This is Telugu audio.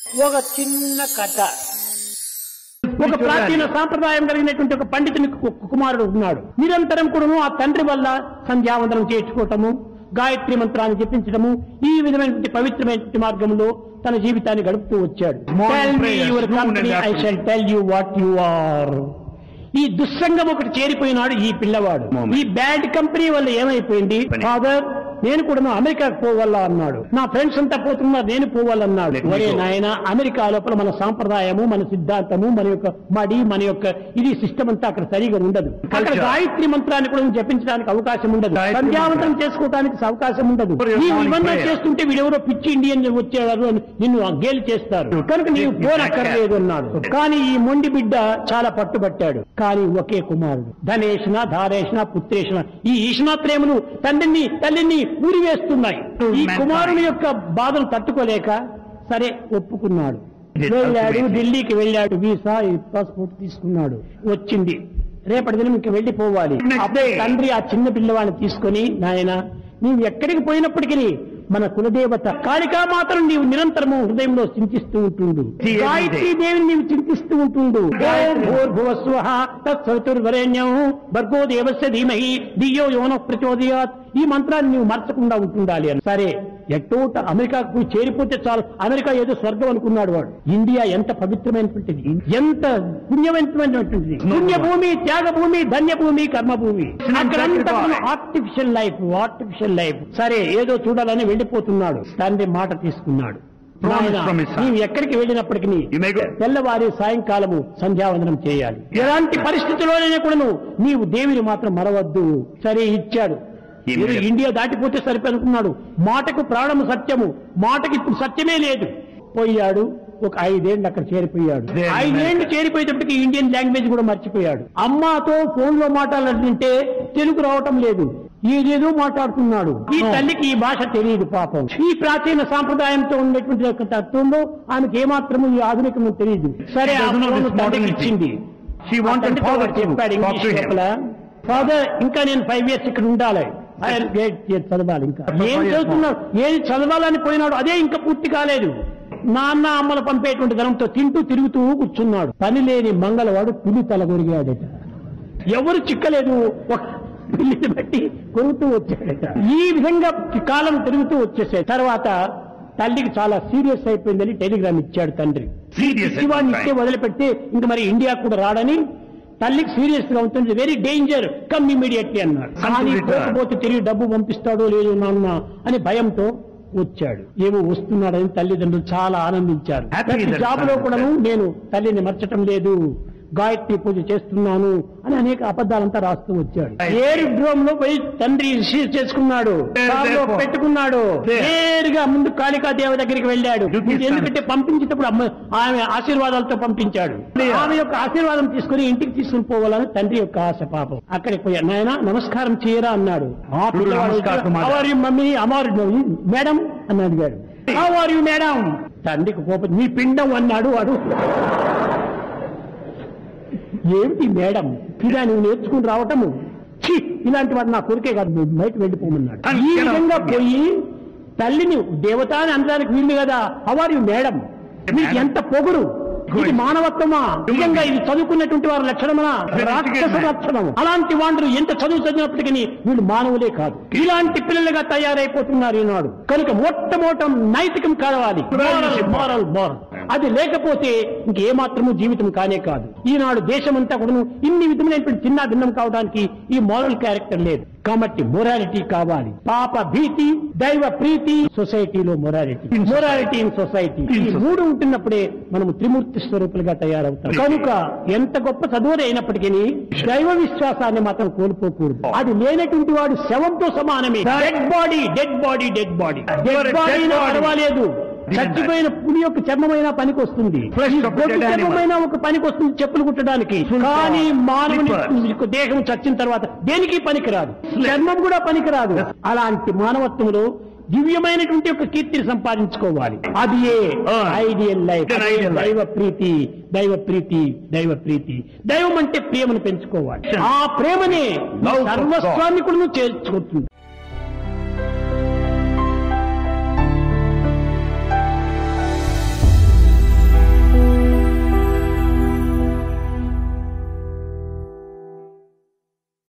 ఒక చిన్న కథ. ఒక ప్రాచీన సాంప్రదాయం కలిగినటువంటి ఒక పండితుని కుమారుడు ఉన్నాడు. నిరంతరం కూడాను ఆ తండ్రి వల్ల సంధ్యావందనం చేర్చుకోవటము, గాయత్రి మంత్రాన్ని జపించడము, ఈ విధమైనటువంటి పవిత్రమైనటువంటి మార్గంలో తన జీవితాన్ని గడుపుతూ వచ్చాడు. Tell me your company, I shall tell you what you are. ఈ దుస్సంగం ఒకటి చేరిపోయినాడు ఈ పిల్లవాడు. ఈ బ్యాడ్ కంపెనీ వల్ల ఏమైపోయింది, ఫాదర్ నేను కూడా అమెరికాకు పోవాలా అన్నాడు. నా ఫ్రెండ్స్ అంతా పోతున్నారు, నేను పోవాలన్నాడు. ఒరే నాయన, అమెరికా లోపల మన సాంప్రదాయము, మన సిద్ధాంతము, మన యొక్క మడి, మన యొక్క ఇది సిస్టమ్ అంతా అక్కడ సరిగా ఉండదు. అక్కడ గాయత్రి మంత్రాన్ని కూడా జపించడానికి అవకాశం ఉండదు, సంధ్యావంతనం చేసుకోవడానికి అవకాశం ఉండదు. ఇవన్నీ చేస్తుంటే వీడెవరో పిచ్చి ఇండియన్ వచ్చాడు అని నిన్ను గేలి చేస్తారు, కనుక నీవు పోనక్కర్లేదు అన్నాడు. కానీ ఈ మొండి బిడ్డ చాలా పట్టుబట్టాడు. కానీ ఒకే కుమారుడు, ధనేషణ ధారేషణ పుత్రేషణ, ఈ ఈషణ ప్రేమను తండ్రిని తల్లిని ఊరివేస్తున్నాయి. ఈ కుమారుని యొక్క బాధను తట్టుకోలేక సరే ఒప్పుకున్నాడు. వెళ్ళాడు, ఢిల్లీకి వెళ్ళాడు, వీసా పాస్పోర్ట్ తీసుకున్నాడు. వచ్చింది, రేపటి దినం ఇంక వెళ్లిపోవాలి. అప్పుడే తండ్రి ఆ చిన్న పిల్లవాడిని తీసుకుని, నాయన నీవు ఎక్కడికి పోయినప్పటికీ మన కులదేవత కాళికామాతను నీవు నిరంతరము హృదయంలో చింతిస్తూ ఉంటుండు, గాయత్రీ దేవిని నీవు చింతిస్తూ ఉంటుండు. భూర్భువస్వః తత్సవితుర్వరేణ్యం భర్గో దేవస్య ధీమహి ధియో యోనః ప్రచోదయాత్, ఈ మంత్రాన్ని నీవు మర్చకుండా ఉంటుండాలి అని. సరే ఎట్టోట అమెరికాకు పోయి చేరిపోతే చాలు, అమెరికా ఏదో స్వర్గం అనుకున్నాడు వాడు. ఇండియా ఎంత పవిత్రమైనటువంటిది, ఎంత పుణ్యవంతమైనటువంటిది, పుణ్యభూమి, త్యాగభూమి, ధన్యభూమి, కర్మభూమి. అక్కడంతా ఆర్టిఫిషియల్ లైఫ్, ఆర్టిఫిషియల్ లైఫ్. సరే ఏదో చూడాలని వెళ్లిపోతున్నాడు. తండ్రి మాట తీసుకున్నాడు, నీవు ఎక్కడికి వెళ్ళినప్పటికీ తెల్లవారి సాయంకాలము సంధ్యావందనం చేయాలి. ఎలాంటి పరిస్థితుల్లోనే కూడా నీవు దేవిని మాత్రం మరవద్దు. సరే ఇచ్చాడు. ఇండియా దాటిపోతే సరిపోనుకున్నాడు. మాటకు ప్రాణము సత్యము, మాటకి ఇప్పుడు సత్యమే లేదు. పోయాడు, ఒక 5 ఏళ్ళు అక్కడ చేరిపోయాడు. 5 ఏళ్ళు చేరిపోయేటప్పటికి ఇండియన్ లాంగ్వేజ్ కూడా మర్చిపోయాడు. అమ్మతో ఫోన్ లో మాట్లాడాలంటే తెలుగు రావటం లేదు, ఏదేదో మాట్లాడుతున్నాడు. ఈ తల్లికి ఈ భాష తెలియదు పాపం. ఈ ప్రాచీన సాంప్రదాయంతో ఉన్నటువంటి తత్వంలో ఆమెకు ఏమాత్రము ఈ ఆధునికము తెలియదు. సరే తండ్రికి ఇచ్చింది. చెప్పాడు ఇంగ్లీష్ లోపల, ఫాదర్ ఇంకా నేను 5 years ఇక్కడ ఉండాలి, హైయర్ గ్రేడ్ చదవాలి. ఇంకా ఏం చదువుతున్నాడు, ఏది చదవాలని పోయినాడు అదే ఇంకా పూర్తి కాలేదు. నాన్న అమ్మలు పంపేటువంటి ధనంతో తింటూ తిరుగుతూ కూర్చున్నాడు. పని లేని మంగళవాడు పులి తల కొరిగాడట. ఎవరు చిక్కలేదు, ఒక పిల్లిని బట్టి కొరుకుతూ వచ్చాడట. ఈ విధంగా కాలం తిరుగుతూ వచ్చేసాయి. తర్వాత తల్లికి చాలా సీరియస్ అయిపోయిందని టెలిగ్రామ్ ఇచ్చాడు తండ్రి. శివాన్ని ఇస్తే వదిలిపెడితే ఇంక మరి ఇండియా కూడా రాడని, తల్లికి సీరియస్ గా ఉంటుంది, వెరీ డేంజర్, కమ్ ఇమీడియట్లీ అన్నాడు. కానీ పోకపోతే తిరిగి డబ్బు పంపిస్తాడో లేదో నాన్న అని భయంతో వచ్చాడు. ఏమో వస్తున్నాడని తల్లిదండ్రులు చాలా ఆనందించారు. జాబ్ లో కూడా నేను తల్లిని మర్చటం లేదు, గాయత్రి పూజ చేస్తున్నాను అని అనేక అబద్ధాలంతా రాస్తూ వచ్చాడు. ఏరు డ్రోమ్ లో పోయి తండ్రి రిసీవ్ చేసుకున్నాడు, పెట్టుకున్నాడు. నేరుగా ముందు కాళికాదేవి దగ్గరికి వెళ్ళాడు. ఎందుకంటే పంపించేటప్పుడు ఆమె ఆశీర్వాదాలతో పంపించాడు. ఆమె యొక్క ఆశీర్వాదం తీసుకుని ఇంటికి తీసుకుని పోవాలని తండ్రి యొక్క ఆశ. పాపం అక్కడికి పోయా, నాయన నమస్కారం చేయరా అన్నాడు. మమ్మీ అమారు మేడం అని అడిగాడు. How are you madam? తండ్రికి కోపం, నీ పిండం అన్నాడు వాడు. ఏమిటి మేడం, ఇలా నువ్వు నేర్చుకుని రావటము, ఇలాంటి వాడు నా కొరికే కాదు, బయట వెళ్ళిపోమన్నాడు. ఈ విధంగా పోయి తల్లిని దేవత అని అనడానికి వీళ్ళు కదా, హౌ ఆర్ యు మేడం, నీకు ఎంత పొగురు, ఇది మానవత్వమా, నిజంగా ఇది చదువుకున్నటువంటి వారి లక్షణమా, రాక్షస లక్షణం. అలాంటి వాళ్ళు ఎంత చదువు చదివినప్పటికీ వీళ్ళు మానవులే కాదు, ఇలాంటి పిల్లలుగా తయారైపోతున్నారు ఈనాడు. కనుక మొట్టమొదట నైతికం కావాలి, మోరల్. అది లేకపోతే ఇంకేమాత్రము జీవితం కానే కాదు. ఈనాడు దేశమంతా కూడా ఇన్ని విధమైనటువంటి చిన్న భిన్నం కావడానికి ఈ మోరల్ క్యారెక్టర్ లేదు. కాబట్టి మొరాలిటీ కావాలి. పాప భీతి, దైవ ప్రీతి, సొసైటీలో మొరాలిటీ, మొరాలిటీ ఇన్ సొసైటీ, ఈ 3 ఉంటున్నప్పుడే మనము త్రిమూర్తి స్వరూపులుగా తయారవుతాం. కనుక ఎంత గొప్ప చదువులు అయినప్పటికీ దైవ విశ్వాసాన్ని మాత్రం కోల్పోకూడదు. అది లేనటువంటి వాడు శవంతో సమానమే. Dead body, dead body, dead body. Dead body పర్వాలేదు, చచ్చిపోయిన పులి యొక్క చర్మమైన పనికి వస్తుంది, చర్మమైన ఒక పనికి వస్తుంది చెప్పులు కుట్టడానికి. కానీ మానవుని దేహం చచ్చిన తర్వాత దేనికి పనికిరాదు, చర్మం కూడా పనికిరాదు. అలాంటి మానవత్వంలో దివ్యమైనటువంటి ఒక కీర్తిని సంపాదించుకోవాలి. అది ఐడియల్ లైఫ్. దైవ ప్రీతి, దైవ ప్రీతి, దైవ ప్రీతి. దైవం అంటే ప్రేమను పెంచుకోవాలి. ఆ ప్రేమనే సర్వస్వాన్ని కూడా చేర్చుకుంటుంది.